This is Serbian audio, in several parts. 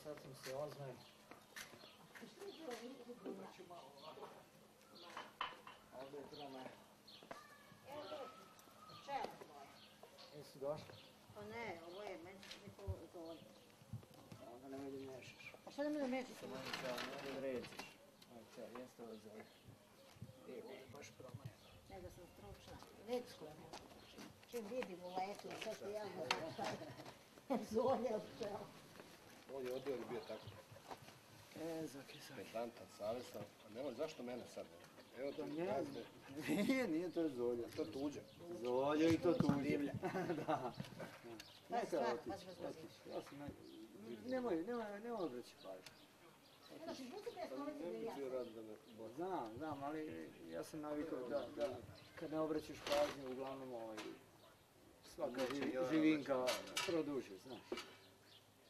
sad sam se ozmem. Ovdje je troma. Čelo tvoje. Jesi došla? Pa ne, ovo je meni neko zoni. Onda ne vidim mešaš. A šta da mi da mešaš? Samo mi kao ne da vreciš. Jeste ovo zove. Baš promaje. Ne da sam stručna. Recku je mogu. Čim vidim u letu, sve što ja znam šta je. Zonja od čela. Ovdje odjel bio tako. Kezak. Pedantan, savjesan. A nemoj, zašto mene sad? Evo to gazde. Nije to Zolja. To tuđe. Zolja i to tuđe. Da. Neka otići. Ja sam nemoj obraći pažnju. Znaš, izvuci te stolice Ne da bi ja. bio rad da me bozi. Znam, ali ja sam navikao da kad ne obraćaš pažnju, uglavnom svaka živinka produži, znaš.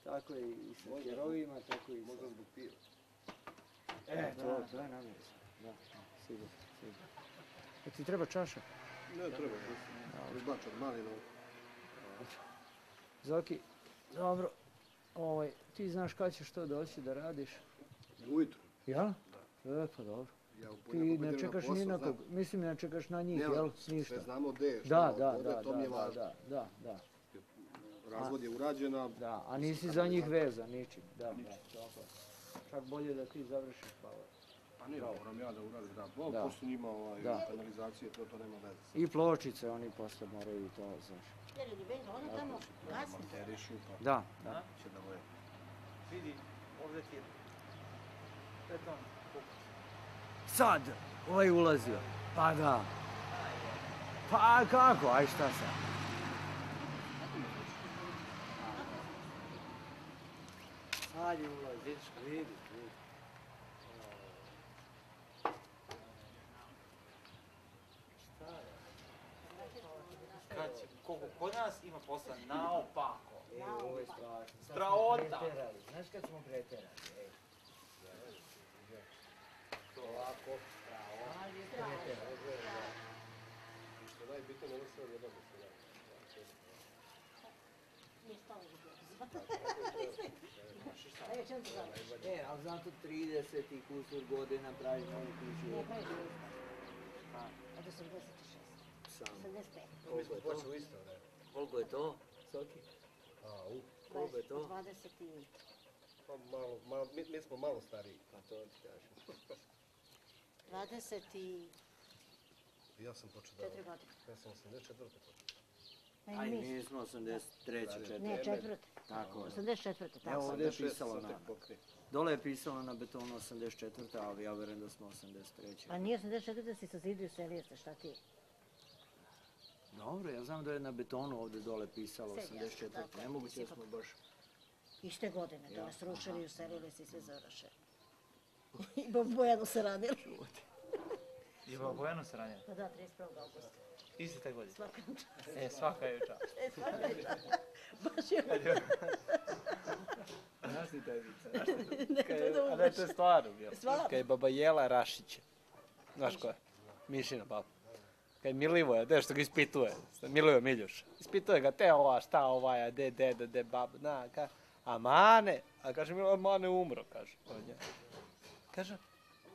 Tako je i sa kjerovima, tako i sa... Možda zbog piva. To je namjerno. Da, sigurno. A ti treba čaša? Ne treba. Izbač od malina. Zoki, dobro, ti znaš kad ćeš to doći da radiš? Ujutro. Ja? Pa dobro. Ja Ti ne čekaš ni na kog, mislim ne čekaš na njih, jel? Ništa. Sve znamo gde je, Da, to mi je važno. Da. Razvod je urađena. Da, a nisi za njih vezan ničim. Da, tako. Čak bolje da ti završiš pa A ne, moram ja da uradim, da. Pošto njima kanalizacije, to nema veze. i pločice oni posle moraju i to, znaš. Jer je Benko, ono tamo gasni. Monterišu, pa Da. će da voje. Vidi, ovdje ti je beton. Sad, ovaj ulazio. Pa da. Pa kako, aj šta sad? Sad je ulaz, vidi. Koliko kod nas ima posla naopako. Ovo je strašno. Straota. Znaš kad smo preterali, ovako, Što najbitnije, ne se odjedno da se Nije stalo da čem ti znam? ali zato 30 i kusur godina pravi novu kuću. Ne, praviš od 86. Sam. 85. Mi smo počeli isto, ne? Koliko je to, Soki? Koliko je to? 20 i... Pa malo, mi smo malo stariji. Pa to ti kažem. 20 i... Ja sam počeo da... 4 godine. Ja sam 84. počeo. Aj, mi smo 83. Ne, četvrte. Tako je. 84. Evo Tako. ovdje je pisalo sam na... tek pokrio. Dole je pisalo na betonu 84. ali ja vjerujem da smo 83. Pa nije 84. si sa zidu i selio ste, šta ti? Dobro, ja znam da je na betonu ovdje dole pisalo Sve jasno, 84. tako je, Nemoguće da ti si smo baš... Iste godine, da nas rušili i uselili si sve završili. I Bojanu se ranili. Ima Bojanu sranje. Pa da, 31. augusta. Isti te godine. Svaka čast. Svaka je čast. Svaka je čast. Baš je... Znaš ti taj vic? A da je to stvarno bilo. Stvarno? Kad je baba jela rašiće. Znaš ko je? Mišina baba. Kad je Milivoje, gdje što ga ispituje. Milivoje Miljuša. Ispituje ga, te ova, šta ova, a de deda, de baba, na, ka. A Mane, a kaže Milivoje, Mane umro, kaže. Kaže,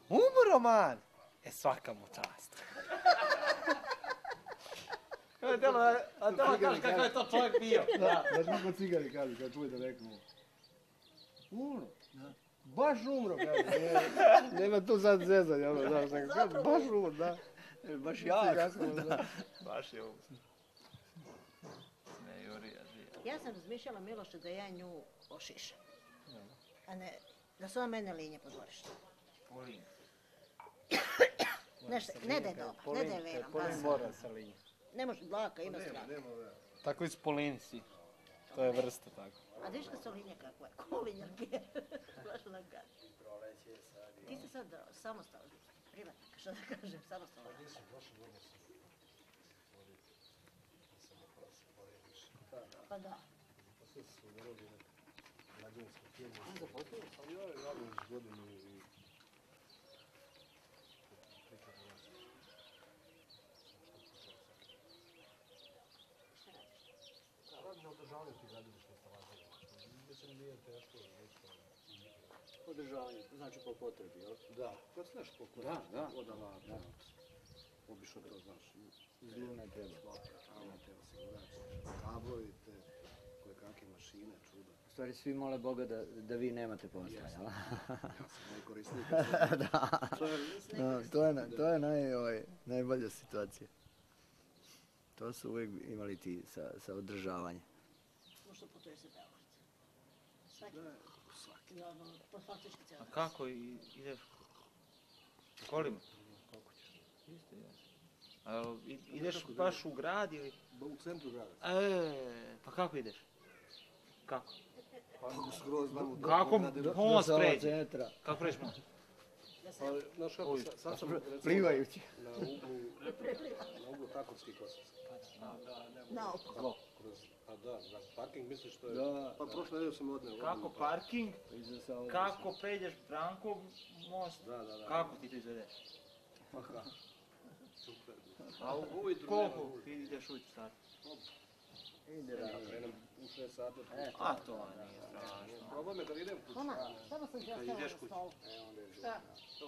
umro Mane? Svaka mu čast. A telo kaže kakav je to čovjek bio. Znaš kako cigari kažu kad čuje da reknu? Umro. Baš umro, kaže. Nema tu sad zezanja, ono, znaš, nego kaže, baš umro, da. Baš jak. Baš je umro. Ne, Jurija, žija. Ja sam razmišljala, Miloše, da ja nju ošišam. A ne, da su ona mene linje po dvorištu. Polin. Ne da je doba, ne da je veran. Polin mora sa linije. Ne može, dlaka, ima strana. Tako iz Polin si. To je vrsta tako. A viš kad su linje kakva je, ko linjarke. Baš onak kad. Ti si sad samostalni, privatnik, što da kažem, samostalni. Pa da. Ali ja radim s godinu i... Radim na održavanju tih gradilišta instalacija. Mislim, nije teško, održavanje, znači po potrebi, jel? Da, kad znaš koliko Da, da. odala, Da. obično to znaš. Zlu ne treba. Tamo te osigurač, kablovi, te koje kakve mašine, čuda. U stvari svi mole Boga da vi nemate posla, jel? Ja sam najkorisniji. Da. To je najbolja situacija. To su uvijek imali ti sa održavanjem. Pošto putuje se Beograd. Svaki. Svaki. I ono, to faktički cijelo. A kako ideš? Kolima? Koliko ćeš? Isto ja. A ideš baš u grad ili? U centru grada. Pa kako ideš? Kako? Pa skroz znamo Kako most pređe? Centra. Kako pređeš most? Pa, znaš kako, sad sam recimo Plivajući. na uglu Takovskih Kosovca. Naoko. A da, za parking misliš što je... Da. Pa prošle nedelje sam odneo. Kako parking? Kako pređeš Brankov most? Da. Kako ti to izvedeš? Pa kako? Super. A Ujutru koliko nema ti ideš ujutru sati? Ide Ja krenem u 6 sati. A to nije strašno. Problem je kad idem kući. Ona, samo sam ti ostavila ideš na kući. stolu. Onda je Šta?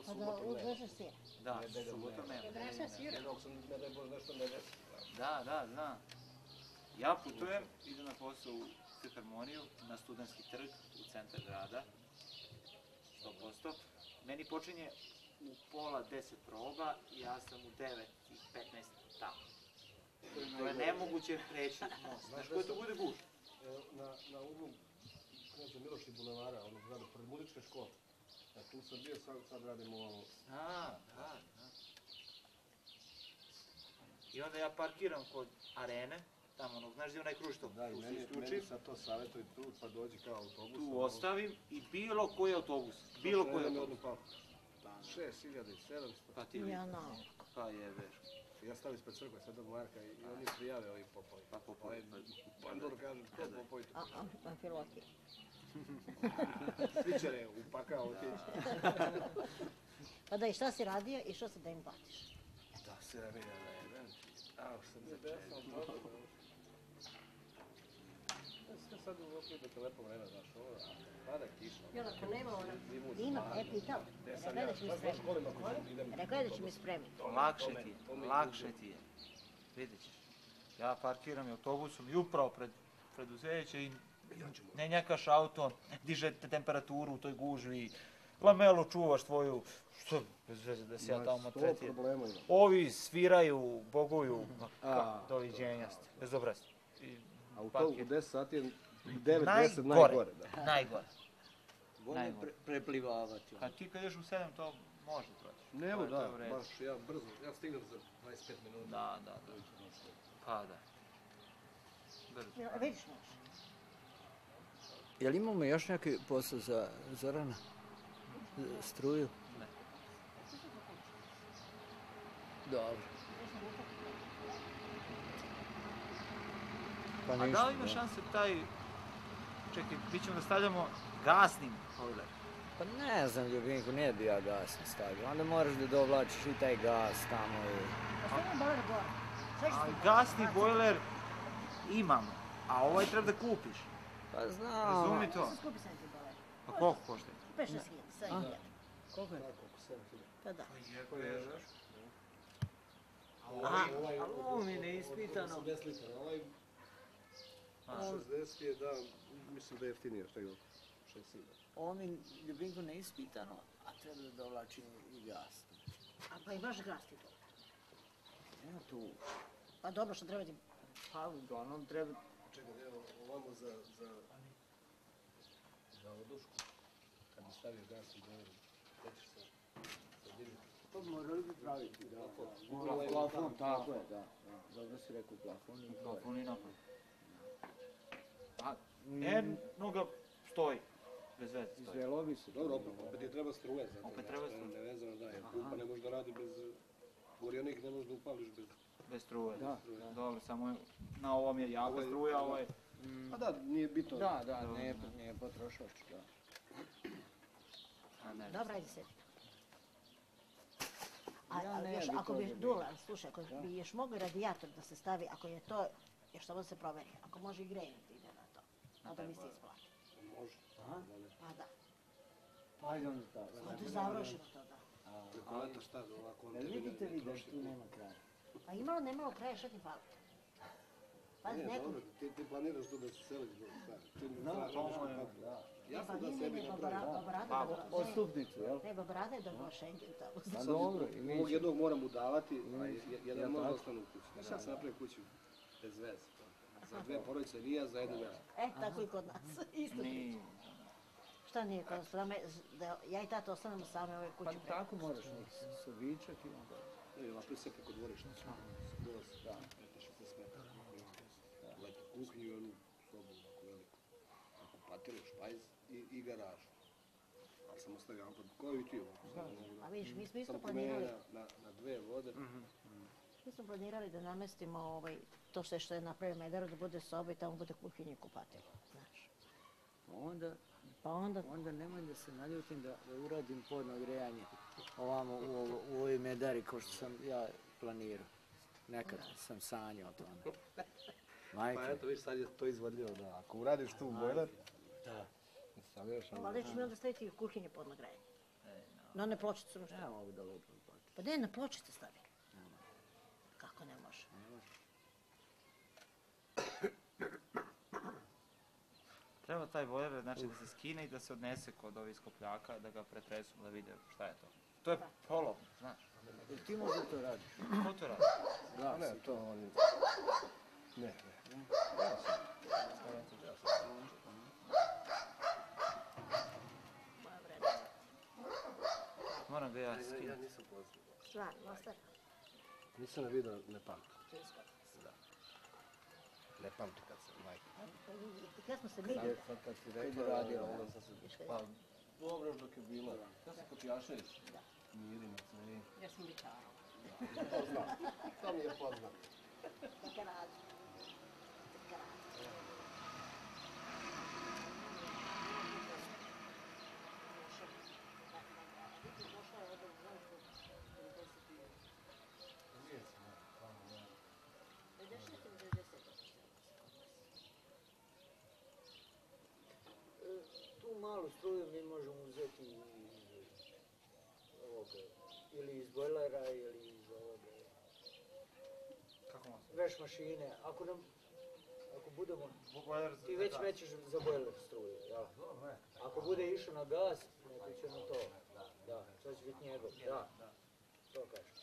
Pa da odvezeš sir. Da, subota nema. Odvezeš sir? dok sam, ne daj Bože, nešto ne desi. Da, znam. Ja putujem, idem na posao u Filharmoniju, na Studentski trg, u centar grada, 100%. Meni počinje u pola 10 proba i ja sam u 9:15 tamo. To je nemoguće preći most. Znaš koje to bude gužva? Na uglu Kneza Miloša i Bulevara, ono zgrada pored muzičke škole. A tu sam bio, sad radimo ovo. Da. I onda ja parkiram kod arene, tamo onog, znaš gdje onaj kruštov, Da, i tu se meni isključim, sad to savjetuj tu, pa dođi kao autobus. tu ostavim i bilo koji autobus, bilo koji autobus. 6.700. Pa ti vidi, Ja naoko. pa jebeš. Ja stavim ispred crkve Svetog Marka i oni prijave ovi popovi. Pa popovi, pa- Pandor kaže, ko popovi tu? A piloti. Svičare upakao otići. Pa da, i šta si radio i što si da im platiš? Da, 7.000 jedan. Au, srce. Sad u okviru lepo vreme, znaš, ovo, a pada kiša. I onda kad nema ona, ima, pitao. Rekao je da će mi spremiti. Rekao je da će mi spremiti. Lakše ti je. Vidjet ćeš. Ja parkiram i autobusom i upravo pred preduzeće i ne njakaš auto, dižete temperaturu u toj gužvi, lamelu čuvaš tvoju, što bez veze da se ja tamo To tretiram. problema ima. Ovi sviraju, boguju, doviđenja ste, bezobrazni. A u to u 10 sati je 9-10 najgore. Najgore. Bolje preplivavati. A ti kad ideš u 7 to može proći. Nemo, To je da, u redu. baš ja brzo, ja stignem za 25 minuta. Da. Pa da. Brzo. Ja, vidiš možeš. Jel imamo još neki posao za Zorana? Struju? Ne. Dobro. Pa A da li ima šanse taj... Čekaj, mi ćemo da stavljamo gasnim bojler. Pa ne znam, Ljubinku, nije bi ja gas ne stavio. Onda moraš da dovlačiš i taj gas tamo i... A što ima boler gore? Sve ćeš Ali ti gasni bojler imamo, a ovaj treba da kupiš. Pa znam. Razumi to. se skupi sam ti boler. Pa koliko košta? 5-6 hiljada, 7 hiljada. Koliko je? Pa da. Ovaj, ovo mi je neispitano. 80 litara, ovaj 60 je, da, mislim da je jeftinije, šta je ovo? 6 hiljada. Ovo mi, Ljubinku, neispitano, a treba da dovlačim i gas. A pa imaš gas ti to. Evo tu. Pa dobro što treba ti... Pa uglavnom treba... Čekaj, evo, ovamo za odušku, kad bi stavio gas i govorim, krećeš se, dižiti. To morali bi praviti, da. Plafon. Plafon, tako je, da. Dobro si rekao, plafon i to je. Plafon i napad. A, noga stoji. Bez veze stoji. Izvelo bi se. Dobro, opet je treba struje, zato Opet treba struje. nevezano da je. Pumpa ne može da radi bez... Gorionik ne može da upališ bez... Bez struje. Da. Dobro, samo je, na ovom je jaka Ovaj- struja, ovo je... A da, nije bitno. Da, nije potrošač, da. A ne, Dobro, ajde sedi. Ja ne još, bi ako to bi da Dula, slušaj, ako bi još mogao radijator da se stavi, ako je to, još samo da se proveri, ako može i grejanje da ide na to, onda mi se isplati. Može. Aha. Pa da. Ajde onda tako. Onda završimo to, da. Preko leta šta ovako... Jel vidite vi da tu nema kraja? A imalo nemalo kraja, šta ti fali? Pazi, Ne, neko... dobro, ti planiraš tu da se seliš do šta? Ti ne No, znaš to nešto je, kako. da. Jasno da sebi napraviš. Odstupnicu, jel? Ne, Babrada je dobila Schengen tamo. Pa dobro, i mi Ovog ćemo. jednog moram mu davati, a jedan Ja mora da tako. ostane u kući. Znaš, ja sam napravio kuću bez veze. Za dve porodice nije, za jednu vezu. Tako i kod nas, isto priča. Šta nije kod nas, da ja i tata ostanemo same ove Pa kuće. tako moraš, sobičak i onda. Ne, napravio sve preko dvorišta. Skroz, da, preko 60 metara. Lepo kuhinju i onu sobu ovako veliku. Ako patiru, špajz i garažu. Ali sam ostavio ampad, kao i ti ovako. A vidiš, mi smo isto Samo planirali, na dve vode. mi smo planirali da namestimo to sve što je napravio Medaro, da bude soba i tamo bude kuhinja i kupatelj, znaš. Pa onda nemoj da se naljutim da uradim podno grejanje ovamo u ovoj medari kao što sam ja planirao. Nekad sam sanjao o tome. Majke. Pa eto, viš, sad je to izvodljivo da ako uradiš tu bojler, Da. stavljaš ono. Ali ćeš mi onda staviti u kuhinje podno grejanje. Na one pločice, ono što. Ja mogu da lupam pa. Pa ne, na pločice stavi. Kako ne može? Treba taj bojler znači da se skine i da se odnese kod ovih skopljaka, da ga pretresu, da vide šta je to. To je polo, znaš. Jel ti možda to radiš? Ko to radi? A ne, to oni... Ne, ne. Moja vreda. Moram ga ja Ja skinuti. nisam poznao. Stvarno, ostaje. Nisam na video, ne pamtim. Česko. Ne pamtim kad sam majka. Kad smo se vidjeli, Sad kad si Kad je rekla, radila, onda sam se... viš kad Pa, dobro dok je bila. Ja sam kod Jašević. Mirinica i... ja sam bičara. Poznao. To mi je poznao. Neka radi. Neka radi. Došao je od Zvanskog 50 ili 90. Tu malu struju mi možemo uzeti ili iz bojlera ili iz Kako može? veš mašine. Ako budemo, Bojler ti već nećeš za bojler struju, jel? Ako bude išao na gas, neko će na to. Da, to će biti njegov, da. To kažem.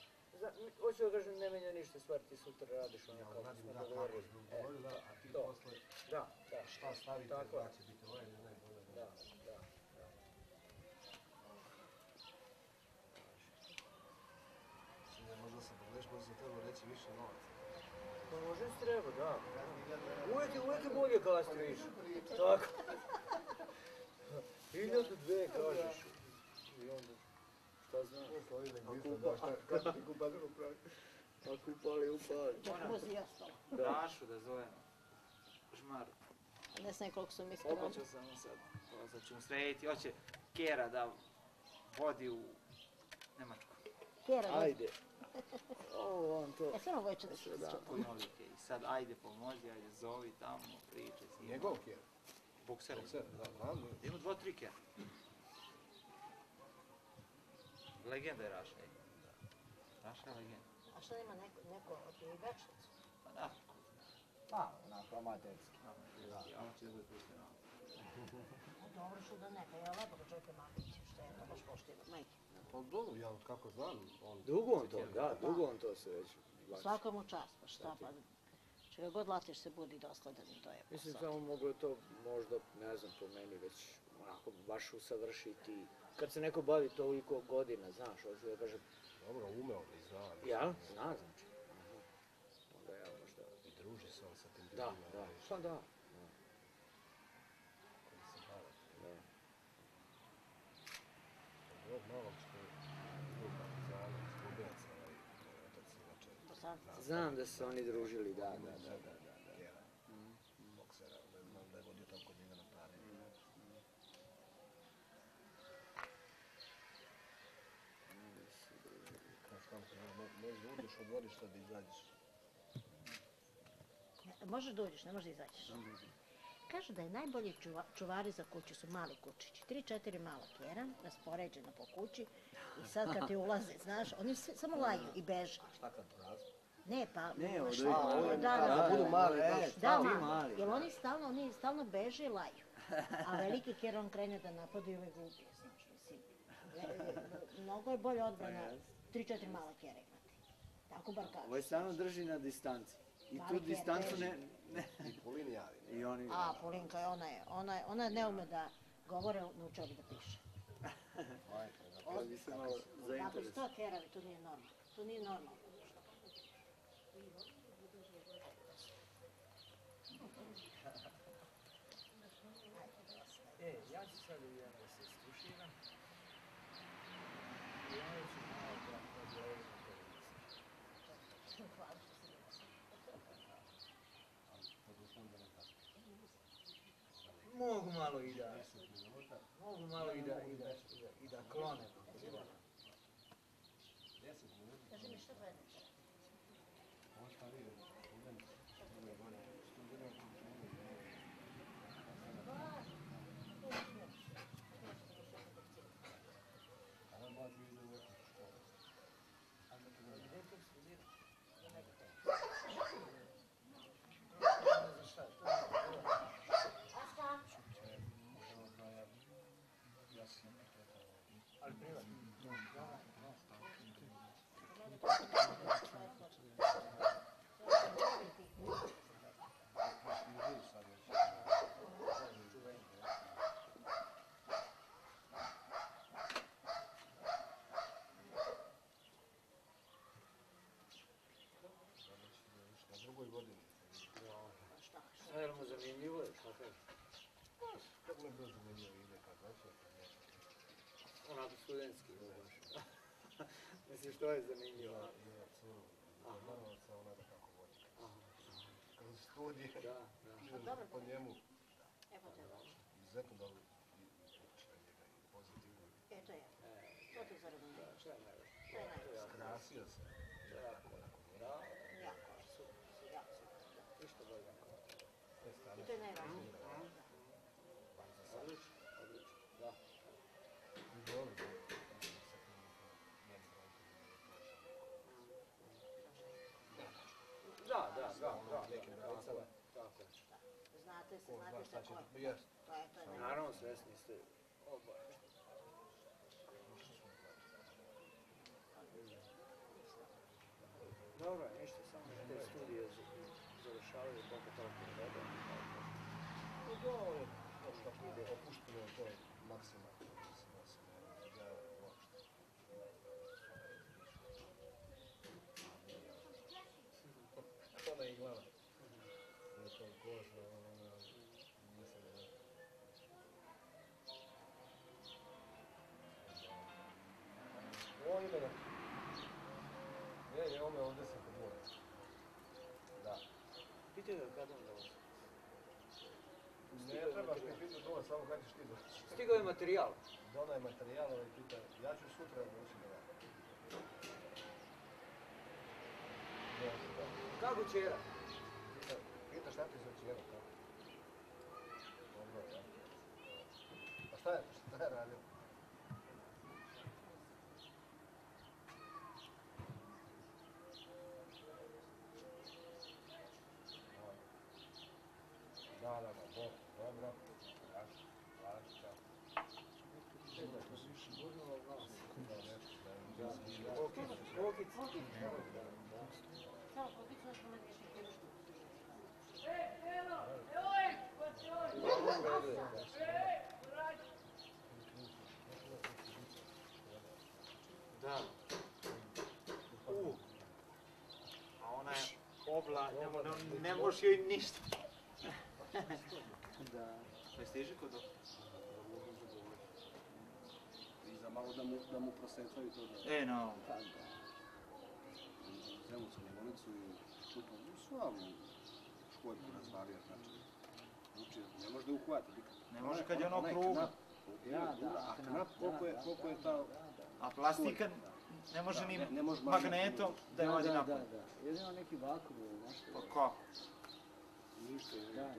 Hoću da kažem, ne menja ništa stvar, ti sutra radiš ono kako smo dogovorili. A ti to. posle Da. šta stavite, Tako je. da će biti ovaj ili ne bolje. Da. Možda se pogledaš, možda se treba reći više novaca. Pa može se treba, da. Uvijek je bolje kasti više. Tako. 1002 kažeš. I onda, šta znaš? Kako ti kupator upravi? Ako upali, upali. Čak muzi i ostalo. Rašu da zovemo. Žmar. Ne znam koliko su mi skromni. Obaćao sam mu sad. Sad ću mu srediti. Hoće Kera da vodi u Nemačku. Kjera, Ajde. Ovo on to. ja stvarno Vojče da se Koji nolike. I sad ajde pomozi, ajde zovi tamo, priče s njim. Njegov kjer. Bokser. Bokser, da, znam. Ima 2-3 Kera. Legenda je Raša. Raša je legenda. A šta ima neko od njih večnicu? Pa da. Pa, onako amaterski. Ja će da bude pušteno. Dobro što da neka, ja lepo ga čovjeka Mamić, što je to baš pošteno, majke. Pa dobro, ja kako znam, on... Dugo on to, da, dugo on to se već vlači. Svaka mu čast, pa šta pa. Čega god latiš se budi dosledan i to je Mislim, posao. samo moglo to možda, ne znam, po meni već onako baš usavršiti. Kad se neko bavi toliko godina, znaš, hoću da kažem, Dobro, umeo bi, zna. ja, zna znači. Onda ja možda, I druži se on sa tim da, ljudima, da, viš, pa da. koji se bave. Da. Od ovog malog što je bio partizana, slubejaca, otac inače. Bosanci. Znam da su se oni družili, da. Kjera, boksera, ne znam da je vodio tamo kod njega na pare. Znaš tamo, možeš da uđeš od dvorišta da izađeš. Možeš da uđeš, ne možeš da izađeš. Kažu da je najbolji čuvari za kuću su mali kučići. 3-4 mala kjera, raspoređena po kući i sad kad ti ulaze, znaš, oni samo laju i beže. Šta kad porastu? Ne, pa... Ne, od Da budu mali, baš. Da, ti mali, mali. jer oni stalno beže i laju. A veliki kjer on krene da napadu i uvijek gubi, znaš, mislim. Mnogo je bolje odbrana 3-4 mala kjera imati. Tako bar kažu. Ovaj samo drži na distanci. I Mali tu kjer distancu beži. ne... I Polini javi. I oni... A, Polinka je, ona ne ume da govore, naučila bi da piše. Majka, Kad bi se malo Tako zainteresovali. 100 kjeravi, to nije normalno. To nije normalno. Ja ću sad idem da se stuširam. I onda ću malo da odgovorim na televiziju. Hvala što si Mogu malo i da... Mogu malo i da klonem. Kaži mi što gledaš? Ali privatno. Na drugoj godini. Šta je mu zanimljivo? Šta kaže? Kako ne bilo zanimljivo ide kad hoće, kad neće. Onako studentski. Mislim, što je zanimljivo? Ima curu, Manovaca, ona da kako vodi. Kroz studije, Da. ide po njemu, Evo te dobro. izuzetno dobro i učite njega i pozitivno. Eto je. To ti zaradimo. Šta je najbolje? To je najbolje. Skrasio se. Jako. Bravo. Jako, super, jako super. Ništa bolje. I to je najvažnije. Odlično. Da. I dobro, Da. nekim bralicama. Tako je. Znate se, Ko zna znate šta se će ko je. biti. Jes. To je najvažnije. Naravno, svesni ste oba. Dobro, ništa, samo te studije završavaju koliko toliko vrede. I to je još kako ide opušteno, to je maksimalno. Mislim da se ne da uopšte. Ona je glava. Je to koža, ona, mislim da... Ovo ime da... Je, ome ovdje se podvore. Da. Pitaj ga kada on dolazi. Ne trebaš mi pitati dole, samo kad ćeš ti doći. Stigao je materijal. Donaj materijal i pita, ja ću sutra doći da radim. Kako čera? Pita šta ti za cijelo, kako? Dobro, ja. Pa šta je radio? Da, dobro. Važi, čao. Okic. Samo pokicu nešto manje više kjerušku. Da. A ona je obla, ne možeš joj ništa. Da. Ne stiže kod dok? I za malo da mu prosecaju to da... No. Zemucu Ljevonicu i čutom, slavnu školjku razvalio, znači. Učio, ne može da uhvati nikad. Ne može kad je ono krugo. A knap, koliko je ta... A plastika ne može ni ne može magnetom da je vodi napad. Da. Jedino neki vakuum ili nešto. Pa kako? ništa, Da.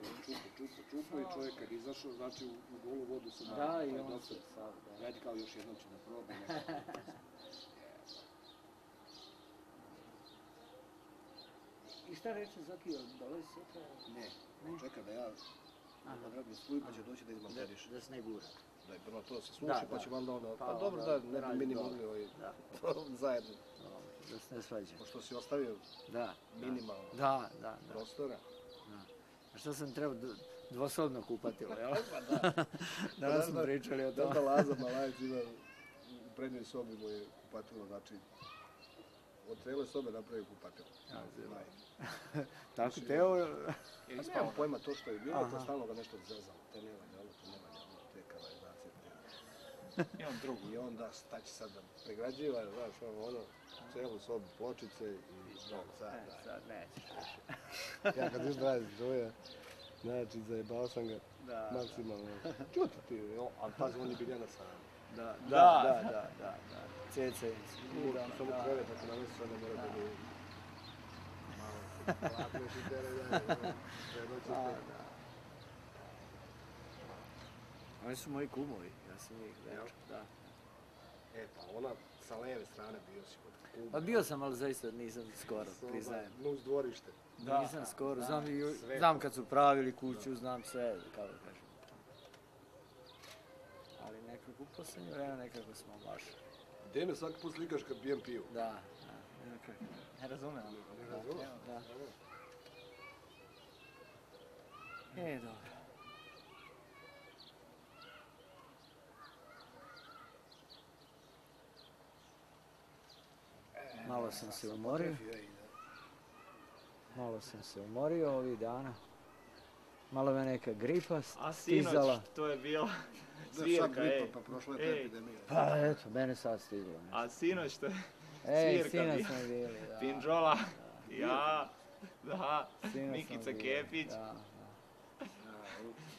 čupo i čovjek kad izašao, znači u golu vodu se Da, i on se sad, da. Ajde kao još jednom će da proba. I šta reče Zaki, dolazi sutra? Ne, čeka da ja odradim sluj pa će doći da izmonteriš. Da se ne gura. Da je prvo to se sluši Da, pa da. će onda ono, Pa pa dobro onda da ne radi bi mi ni dobro. mogli Da. zajedno. Da se ne svađa. Pošto si ostavio Da. minimalno Da. prostora. A što sam trebao dvosobno kupatilo, jel? Pa da. Danas smo pričali o Da tome. Laza Malajec ima u prednjoj sobi mu je kupatilo, znači od cijele sobe napravio kupatilo. Tako, Teo... Ili Nemam spavao. pojma to što je bilo, Aha. to stalno ga nešto zezalo. Te ne valja ovo, to ne valja ovo, te kanalizacije. I on drugu. I onda šta će sad da pregrađiva, znaš, ono, cijelu sobu pločice i sad, Sad nećeš više. Ja kad još radim čovjek, znači zajebao sam ga Da, maksimalno. Čuti ti, a pazi, on je Biljana sam. da. Cece. Samo krevet, ako namestiš, onda mora da mi... Malo se plapneš i tere dalje. Oni su moji kumovi, ja sam njih večer, da. E, pa ona sa leve strane bio si kod kuba. Pa bio sam, ali zaista nisam skoro, priznajem. Nus dvorište. Nisam skoro, znam kad su pravili kuću, znam sve, kako da kažem. Ali nekako u posljednje vreme nekako smo baš. Gdje me svaki put slikaš kad pijem pivo? Da. Ne razumijem. Ne razumiješ? Da. Dobro. Malo sam se umorio ovih dana. Malo me neka gripa A stizala. sinoć, to je bila Sad svirka, ej. gripa, pa prošla je ta Ej. epidemija. Pa eto, mene sad stiglo. A sinoć to je Ej, svirka sinoć bila. smo bili, da. Pinđola, ja, da, Sinoć Mikica smo bili, Kepić, Da,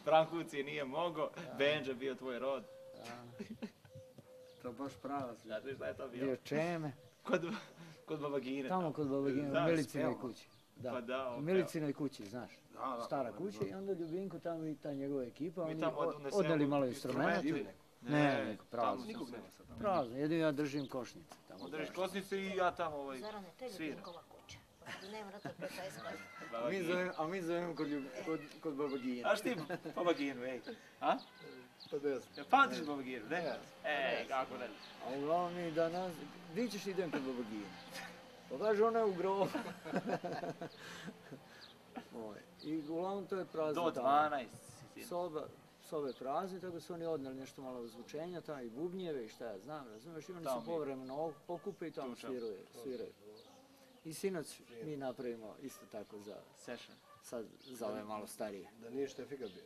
Brankuci nije mogo, Benđa bio tvoj rod. To baš prava slika. Znate šta je to bilo? bio Čeme, Kod Babagine. tamo kod Babagina, u Da, Milicinoj speva. kući. Da, Pa da, u on Milicinoj kući, znaš. Da, Stara kuća i onda Ljubinko tamo i ta njegova ekipa, Mi oni tamo odnesemo odneli malo instrumenta. instrumente. Ne, niko, prazno. Nikog nema sad tamo. Prazno, jedino ja držim košnice. Tamo Održiš kosnice i ja tamo Zorane, to je svira. Ljubinkova kuća. Pa nema na to precajsko. A mi zovemo kod Babagina. A šti Babaginu, ej? A? Pa desno. Ja pamtiš Babaginu, ne? Ej, kako ne? A uglavnom mi danas, di ćeš idem kod Babagina? Pa kaže ona je u grobu. I uglavnom to je prazno Do tamo. 12. Sobe prazne, tako su oni odneli nešto malo zvučenja, tamo i bubnjeve i šta ja znam, razumiješ, i oni Tamo se mi- povremeno pokupe i tamo Tuča. sviraju. I sinoć mi napravimo isto tako Session. sad za ove malo starije. Da nije Štefika bio.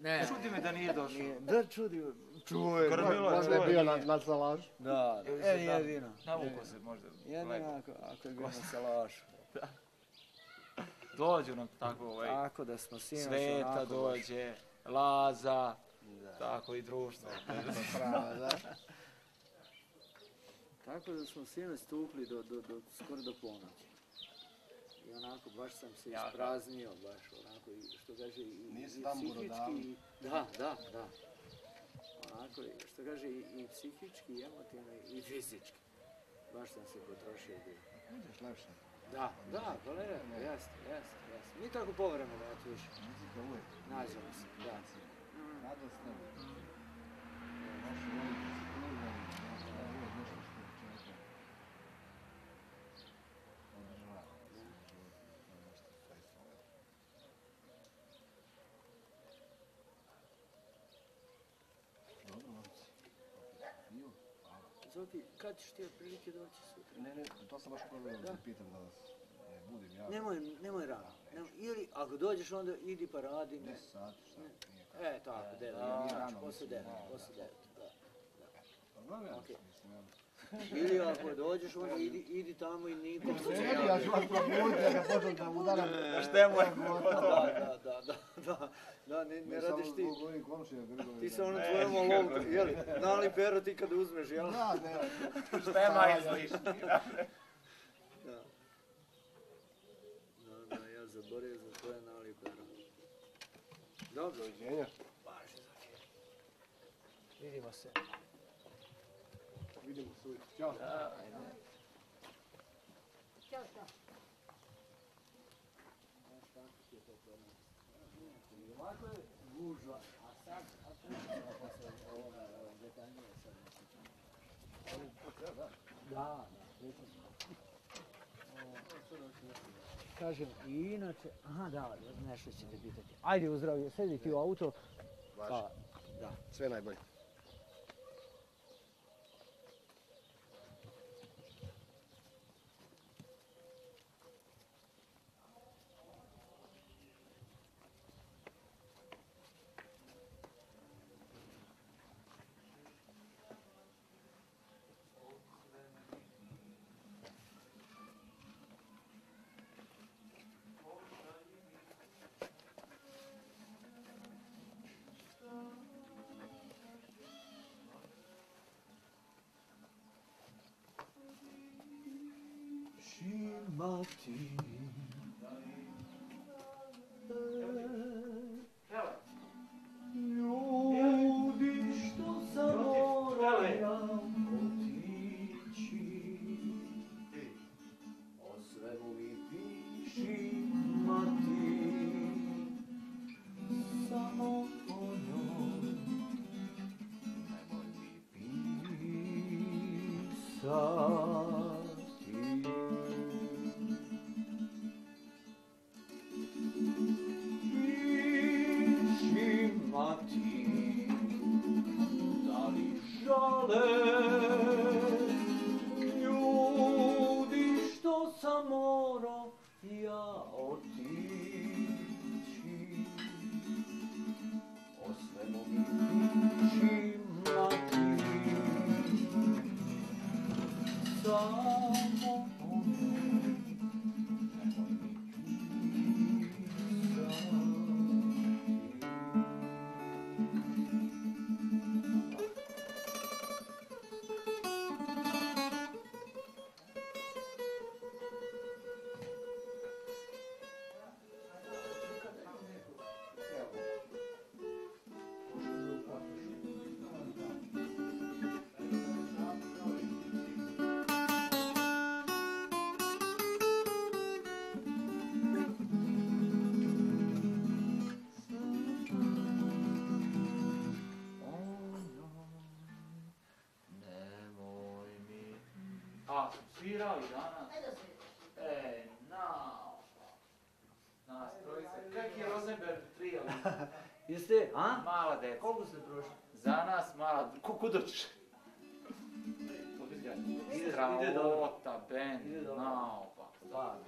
Ne, Čudi me da nije došao. da čudi, čuje. Krmilo je, Možda je čuje, bio nije. na salažu. Da, Ili se da- jedino. Navuko se možda. Jedino lepo. ako je bio na salašu. Dođu nam tako Tako da smo sinoć Sveta onako baš- dođe, Laza, tako i društvo. Prava, da. Tako da smo sinoć stukli skoro do ponoći. I onako baš sam se Jaka. ispraznio, baš onako, i što kaže i Nisi tamo psihički, gorodavno. da. Onako, što kaže i psihički, i emotivno, i fizički. Baš sam se potrošio bio. Ideš lepše. Da, tolerantno, jasno. Mi tako povremeno, eto više, Muzika uvijek. nađemo se, da. Radosno. Baš volim da se pružam. Da je uvijek nešto što čovjeka održava. To je nešto fejstvo. Dobro, momci. Pivo? Hvala. Zoki, kad ćeš ti otprilike doći sutra? Ne, to sam baš prvo da pitam da vas ne budim ja. Nemoj rano. Ili ako dođeš onda idi pa radi. 10 sati, šta? Nije kako. Tako, 9. Nije Znači, rano, poslije mislim, 9, da. poslije 9, da. Pa znam ja, Okej. mislim, ja. Ili ako dođeš onda idi tamo i nikom. Ja ću vas probuditi, ja kad počnem da udaram. Šta je moj? Da, ne radiš ti. Samo zbog ovih komšija Grgovi. Ti se ono tvojom olovku, jeli, nali pero ti kad uzmeš, jel? Da, ne. Šta je majsliš? Da, ja zaboravio za tvoje nali pero. Dobro, doviđenja. Vidimo se. Vidimo se uvijek. Ćao. Ćao, ćao. Ovako je gužva, a sad, posle ovoga detaljnije sad ne sjećam. Da, pričam sam. Kažem, i inače, aha da, nešto ćete pitati. Ajde u zdravlje, sedi ti u auto. Važi. Da. Sve najbolje. Mati. Ljudi što sam morao otići, o svemu mi piši mati, samo o njoj nemoj mi pisati. Ljudi što sam morao ja otići, o svemu mi piši mati, samo o njoj nemoj mi pisati. A, su svirali danas? Ajde da se Nas trojice. Kak je Rosenberg trio? Jeste, a? Mala deca. Koliko ste prošli? Za nas mala... Kudoć. Ide dobro. Stravota, band, Ide dobro. naopak. Stvarno.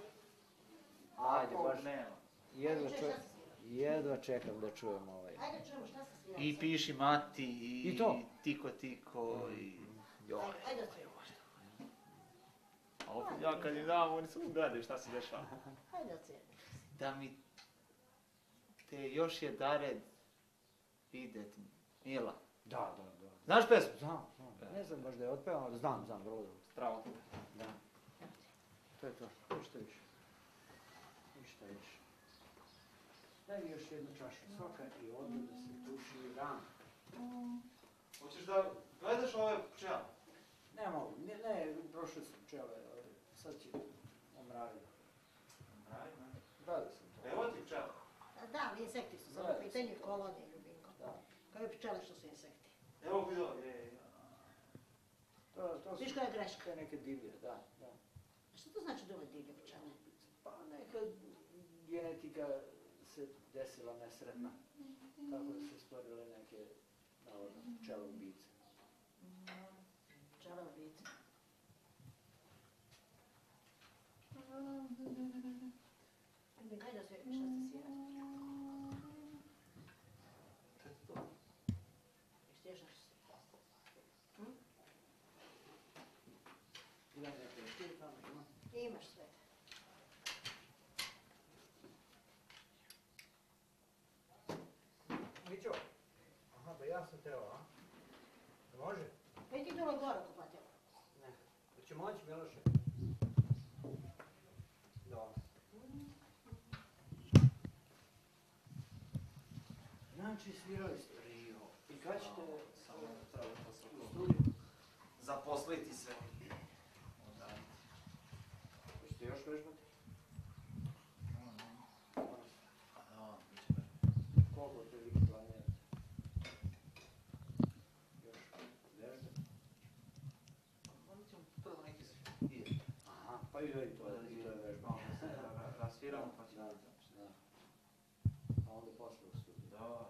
Ajde, Ako baš nema. jedva čekam da čujem ovaj. Ajde čujemo šta se svira. I piši mati, I to? tiko tiko, i... Ajde da čujemo. A opet ja kad im dam, oni samo gledaju šta se dešava. Ajde da čujemo. Da mi te još je dared videt, Mila. Da. Znaš pesmu? Znam. Ne znam baš da je otpevan, ali znam, vrlo dobro. Strava. Da. To je to, ništa više. Ništa više. Daj mi još jednu čašu soka i odu da se tuši ran. Hoćeš da gledaš ove pčele? Ne mogu, ne, prošle su pčele, sad će omraviti. Gledao sam to. Evo ti pčele. Da, ali insekti su samo u pitanju kolonije, ljubinko. Da. Kao i pčele što su insekti. Evo video, To Viš koja je greška? je neke divlje, da. Šta to znači da ove divlje pčele? Pa neka genetika se desila nesretna. Tako da su stvorile neke, navodno, pčele ubice. Pčele ubice. Ljubinko, ajde da se šta se svira. Štiješ nešto se. Ima neke štiri tamo, ima. Imaš sve. Mićo, aha, pa ja sam teo, a? Može? Pa i ti dole gore kupatilo. Ne. Hoće moći, Miloše? Dobro. znači svirali ste trio. I kad ćete Samo treba da se u studiju? zaposliti se. Hoćete još vežbati? Koliko otprilike planirate? Još vežbe? Onda ćemo prvo neki svirati. Aha, pa i to je vežba. Rasviramo pa ćemo. Da, da. A onda posle u studiju. Da,